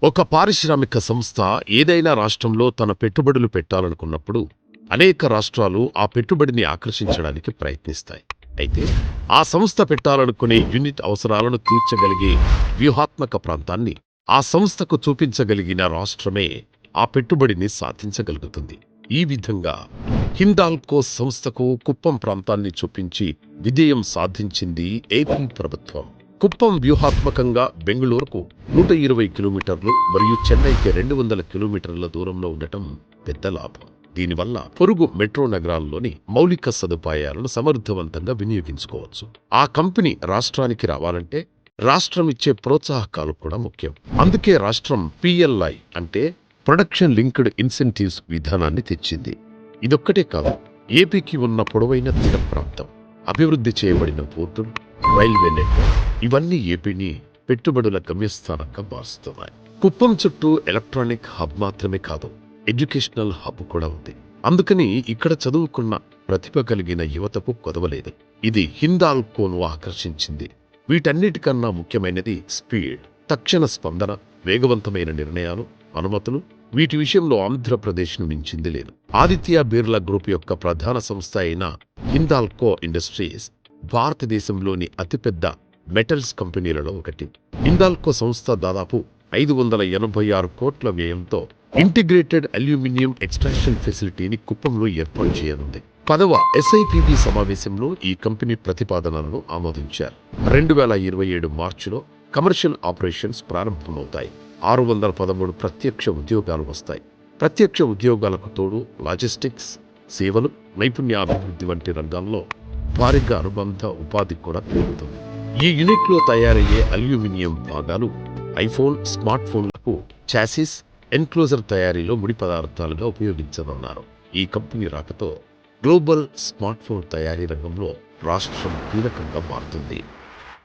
ఒక పారిశ్రామిక సంస్థ ఏదైనా రాష్ట్రంలో తన పెట్టుబడులు పెట్టాలనుకున్నప్పుడు అనేక రాష్ట్రాలు ఆ పెట్టుబడిని ఆకర్షించడానికి ప్రయత్నిస్తాయి. అయితే ఆ సంస్థ పెట్టాలనుకునే యూనిట్ అవసరాలను తీర్చగలిగే వ్యూహాత్మక ప్రాంతాన్ని ఆ సంస్థకు చూపించగలిగిన రాష్ట్రమే ఆ పెట్టుబడిని సాధించగలుగుతుంది. ఈ విధంగా హిందాల్కో సంస్థకు కుప్పం ప్రాంతాన్ని చూపించి విజయం సాధించింది ఏపీ ప్రభుత్వం. కుప్పం వ్యూహాత్మకంగా బెంగళూరుకు 120 కిలోమీటర్లు మరియు చెన్నైకి 200 కిలోమీటర్ల దూరంలో ఉండటం పెద్ద లాభం. దీనివల్ల పొరుగు మెట్రో నగరాల్లోని మౌలిక సదుపాయాలను సమర్థవంతంగా వినియోగించుకోవచ్చు. ఆ కంపెనీ రాష్ట్రానికి రావాలంటే రాష్ట్రం ఇచ్చే ప్రోత్సాహకాలు కూడా ముఖ్యం. అందుకే రాష్ట్రం పిఎల్ఐ అంటే ప్రొడక్షన్ లింక్డ్ ఇన్సెంటివ్స్ విధానాన్ని తెచ్చింది. ఇదొక్కటే కాదు, ఏపీకి ఉన్న పొడవైన తీర ప్రాంతం, అభివృద్ధి చేయబడిన పోర్టులు, రైల్వే నెట్వర్క్ ఇవన్నీ ఏపీని పెట్టుబడుల గమ్యస్థానంగా మారుస్తున్నాయి. కుప్పం చుట్టూ ఎలక్ట్రానిక్ హబ్ మాత్రమే కాదు, ఎడ్యుకేషనల్ హబ్ కూడా ఉంది. అందుకని ఇక్కడ చదువుకున్న ప్రతిభ కలిగిన యువతకు కొదవలేదు. ఇది హిందాల్కోను ఆకర్షించింది. వీటన్నిటికన్నా ముఖ్యమైనది స్పీడ్, తక్షణ స్పందన, వేగవంతమైన నిర్ణయాలు, అనుమతులు. వీటి విషయంలో ఆంధ్రప్రదేశ్ను మించింది లేదు. ఆదిత్య బిర్లా గ్రూప్ యొక్క ప్రధాన సంస్థ అయిన హిందాల్కో ఇండస్ట్రీస్ భారతదేశంలోని అతిపెద్ద మెటల్స్ కంపెనీలలో ఒకటి. హిందాల్కో సంస్థ దాదాపు 586 కోట్ల వ్యయంతో ఇంటిగ్రేటెడ్ అల్యూమినియం ఎక్స్ట్రాక్షన్ ఫెసిలిటీని కుప్పంలో ఏర్పాటు చేయనుంది. 10వ SIPB సమావేశంలో ఈ కంపెనీ ప్రతిపాదనలను ఆమోదించారు. 2027 మార్చిలో కమర్షియల్ ఆపరేషన్స్ ప్రారంభమవుతాయి. 613 ప్రత్యక్ష ఉద్యోగాలు వస్తాయి. ప్రత్యక్ష ఉద్యోగాలకు తోడు లాజిస్టిక్స్, సేవలు, నైపుణ్యాభివృద్ధి వంటి రంగాల్లో భారీగా అనుబంధ ఉపాధి కూడా పెరుగుతుంది. ఈ యూనిట్లో తయారయ్యే అల్యూమినియం భాగాలు ఐఫోన్, స్మార్ట్ ఫోన్లకు చాసిస్, ఎన్క్లోజర్ తయారీలో ముడి పదార్థాలుగా ఉపయోగించనున్నారు. ఈ కంపెనీ రాకతో గ్లోబల్ స్మార్ట్ ఫోన్ తయారీ రంగంలో రాష్ట్రం కీలకంగా మారుతుంది.